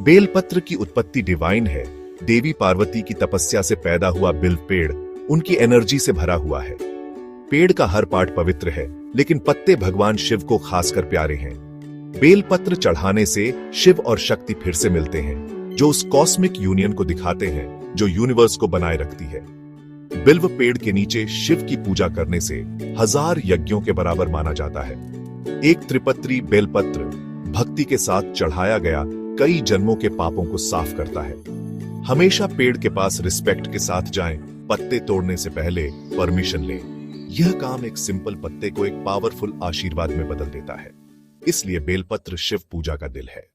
बेलपत्र की उत्पत्ति डिवाइन है। देवी पार्वती की तपस्या से पैदा हुआ बिल्व पेड़ उनकी एनर्जी से भरा हुआ है। पेड़ का हर पार्ट पवित्र है, लेकिन पत्ते भगवान शिव को खासकर प्यारे हैं। बेलपत्र चढ़ाने से शिव और शक्ति फिर से मिलते हैं, जो उस कॉस्मिक यूनियन को दिखाते हैं जो यूनिवर्स को बनाए रखती है। बिल्व पेड़ के नीचे शिव की पूजा करने से 1000 यज्ञों के बराबर माना जाता है। एक त्रिपत्री बेलपत्र भक्ति के साथ चढ़ाया गया कई जन्मों के पापों को साफ करता है। हमेशा पेड़ के पास रिस्पेक्ट के साथ जाएं, पत्ते तोड़ने से पहले परमिशन लें। यह काम एक सिंपल पत्ते को एक पावरफुल आशीर्वाद में बदल देता है। इसलिए बेलपत्र शिव पूजा का दिल है।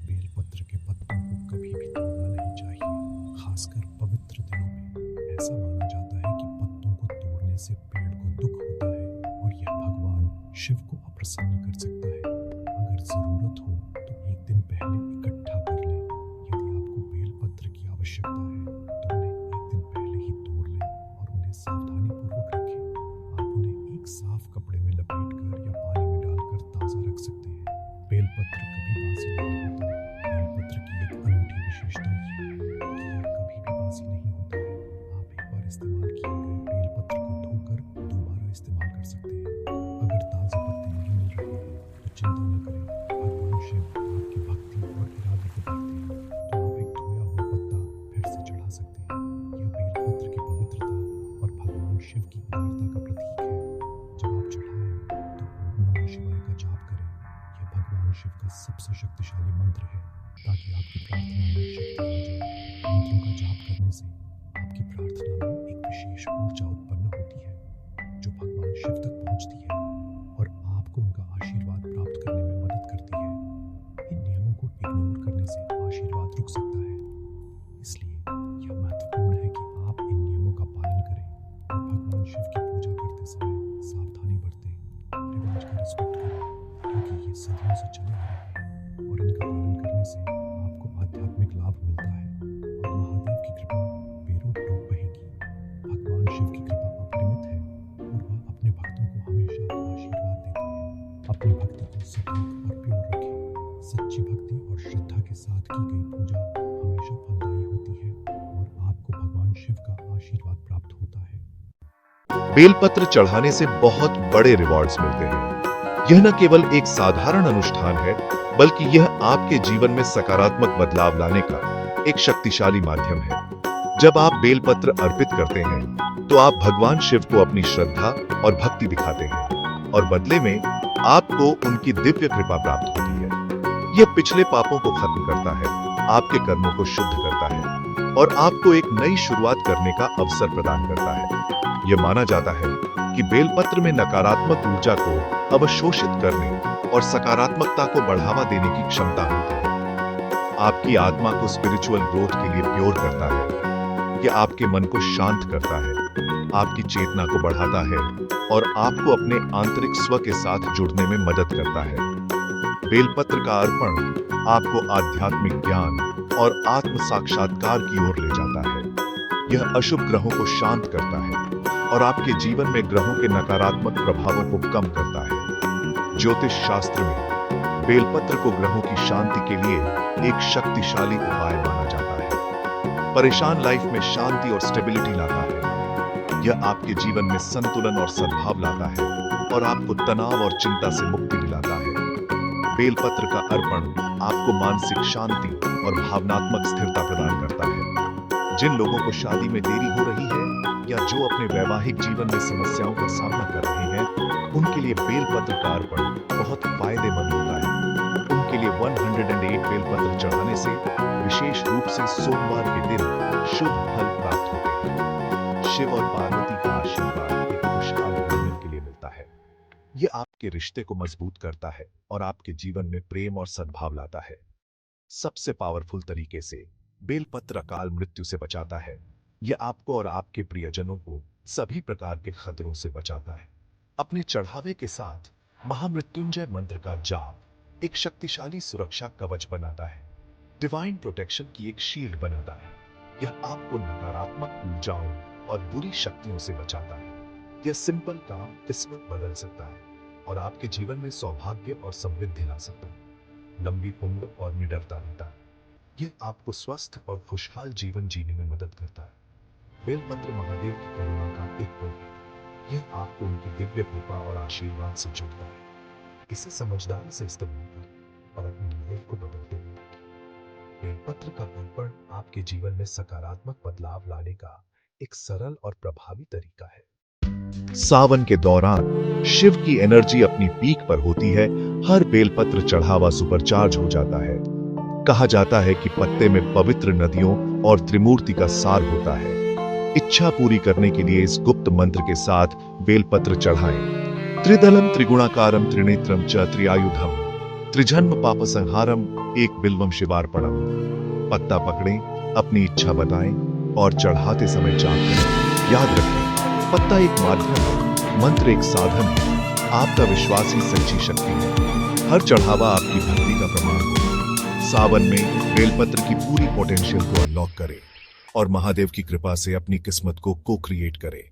बेलपत्र के पत्तों को कभी भी तोड़ना नहीं चाहिए, खासकर पवित्र दिनों में। ऐसा माना जाता है कि पत्तों को तोड़ने से पेड़ को दुख होता है और यह भगवान शिव को अप्रसन्न कर सकता है। अगर जरूरत हो तो एक दिन पहले इकट्ठा कर लें। यदि आपको बेलपत्र की आवश्यकता है तो उन्हें एक दिन पहले ही तोड़ लें और उन्हें सावधानीपूर्वक रखें। आप उन्हें एक साफ कपड़े में लपेटकर या पानी में डालकर ताज़ा रख सकते हैं। बेलपत्र कभी बासी नहीं होता। बेलपत्र की एक अनूठी विशेषता ये है कि यह कभी भी बासी नहीं होता है। आप एक बार इस्तेमाल किए गए बेलपत्र को धोकर दोबारा इस्तेमाल कर सकते हैं। अगर ताज़े पत्ते नहीं मिल रहे हैं तो चिंता न करें। भगवान शिव आपकी भक्ति और इरादे को देखते हैं, तो आप एक धोया हुआ पत्ता फिर से चढ़ा सकते हैं। यह बेलपत्र की पवित्रता और भगवान शिव की उदारता का प्रतीक है। जब आप चढ़ाएं तो ओम नमः शिवाय का जाप करें। यह भगवान शिव का सबसे शक्तिशाली मंत्र है, ताकि आपकी प्रार्थना में शक्ति आ जाए। मंत्रों का जाप करने से आपकी प्रार्थना में एक विशेष ऊर्जा उत्पन्न होती है, जो भगवान शिव तक पहुंचती है और आपको उनका आशीर्वाद प्राप्त करने में मदद करती है। इन नियमों को इग्नोर करने से आशीर्वाद रुक सकता है। सदियों से चले आ रहे हैं और इनका पालन करने से आपको आध्यात्मिक लाभ मिलता है और महादेव की कृपा बेरोक टोक बहेगी। भगवान शिव की कृपा अपरिमित है और वह अपने भक्तों को हमेशा आशीर्वाद देते हैं। अपनी भक्ति को सटीक और प्योर रखें। सच्ची भक्ति और श्रद्धा के साथ की गई पूजा हमेशा फलदायी होती है और आपको भगवान शिव का आशीर्वाद प्राप्त होता है। बेलपत्र चढ़ाने से बहुत बड़े रिवॉर्ड्स मिलते हैं। यह न केवल एक साधारण अनुष्ठान है, बल्कि यह आपके जीवन में सकारात्मक बदलाव लाने का एक शक्तिशाली माध्यम है। जब आप बेलपत्र अर्पित करते हैं, तो आप भगवान शिव को अपनी श्रद्धा और भक्ति दिखाते हैं और बदले में आपको उनकी दिव्य कृपा प्राप्त होती है। यह पिछले पापों को खत्म करता है, आपके कर्मों को शुद्ध करता है और आपको एक नई शुरुआत करने का अवसर प्रदान करता है। यह माना जाता है कि बेलपत्र में नकारात्मक ऊर्जा को अवशोषित करने और सकारात्मकता को बढ़ावा देने की क्षमता होती है। आपकी आत्मा को स्पिरिचुअल ग्रोथ के लिए प्योर करता है। यह आपके मन को शांत करता है, आपकी चेतना को बढ़ाता है और आपको अपने आंतरिक स्व के साथ जुड़ने में मदद करता है। बेलपत्र का अर्पण आपको आध्यात्मिक ज्ञान और आत्म साक्षात्कार की ओर ले जाता है। यह अशुभ ग्रहों को शांत करता है और आपके जीवन में ग्रहों के नकारात्मक प्रभावों को कम करता है। ज्योतिष शास्त्र में बेलपत्र को ग्रहों की शांति के लिए एक शक्तिशाली उपाय माना जाता है। परेशान लाइफ में शांति और स्टेबिलिटी लाता है। यह आपके जीवन में संतुलन और सद्भाव लाता है और आपको तनाव और चिंता से मुक्ति दिलाता है। बेलपत्र का अर्पण आपको मानसिक शांति और भावनात्मक स्थिरता प्रदान करता है। जिन लोगों को शादी में देरी हो रही है या जो अपने वैवाहिक जीवन में समस्याओं का सामना कर रहे हैं, उनके लिए बेलपत्र का अर्पण बहुत फायदेमंद होता है। उनके लिए 108 बेलपत्र चढ़ाने से विशेष रूप से सोमवार के दिन शुभ फल प्राप्त होते हैं। शिव और पार्वती का आशीर्वाद एक खुशहाल जीवन के लिए मिलता है। यह आपके रिश्ते को मजबूत करता है और आपके जीवन में प्रेम और सद्भाव लाता है। सबसे पावरफुल तरीके से बेलपत्र अकाल मृत्यु से बचाता है। यह आपको और आपके प्रियजनों को सभी प्रकार के खतरों से बचाता है। अपने चढ़ावे के साथ महामृत्युंजय मंत्र का जाप एक शक्तिशाली सुरक्षा कवच बनाता है, डिवाइन प्रोटेक्शन की एक शील्ड बनाता है। यह आपको नकारात्मक ऊर्जाओं और बुरी शक्तियों से बचाता है। यह सिंपल काम किस्मत बदल सकता है और आपके जीवन में सौभाग्य और समृद्धि ला सकता है। लंबी उम्र और निडरता देता है। यह आपको स्वस्थ और खुशहाल जीवन जीने में मदद करता है। बेलपत्र महादेव की करुणा का एक पुल है। यह आपको उनकी दिव्य कृपा और आशीर्वाद से जोड़ता है। इसे समझदारी से इस्तेमाल करें और अपनी लाइफ को बदलते हैं। बेलपत्र का अर्पण आपके जीवन में सकारात्मक बदलाव लाने का एक सरल और प्रभावी तरीका है। सावन के दौरान शिव की एनर्जी अपनी पीक पर होती है। हर बेलपत्र चढ़ावा सुपरचार्ज हो जाता है। कहा जाता है कि पत्ते में पवित्र नदियों और त्रिमूर्ति का सार होता है। इच्छा पूरी करने के लिए इस गुप्त मंत्र के साथ बेलपत्र चढ़ाएं। त्रिदलम त्रिगुणाकारम त्रिनेत्रम च त्रिआयुधम त्रिजन्म पाप संहारम एक बिल्वम शिवार्पणम। पत्ता पकड़ें, अपनी इच्छा बताएं और चढ़ाते समय जाप करें। याद रखें, पत्ता एक माध्यम है, मंत्र एक साधन है। आपका विश्वास ही सच्ची शक्ति है। हर चढ़ावा आपकी भक्ति का प्रमाण है। सावन में बेलपत्र की पूरी पोटेंशियल को अनलॉक करें और महादेव की कृपा से अपनी किस्मत को को क्रिएट करें।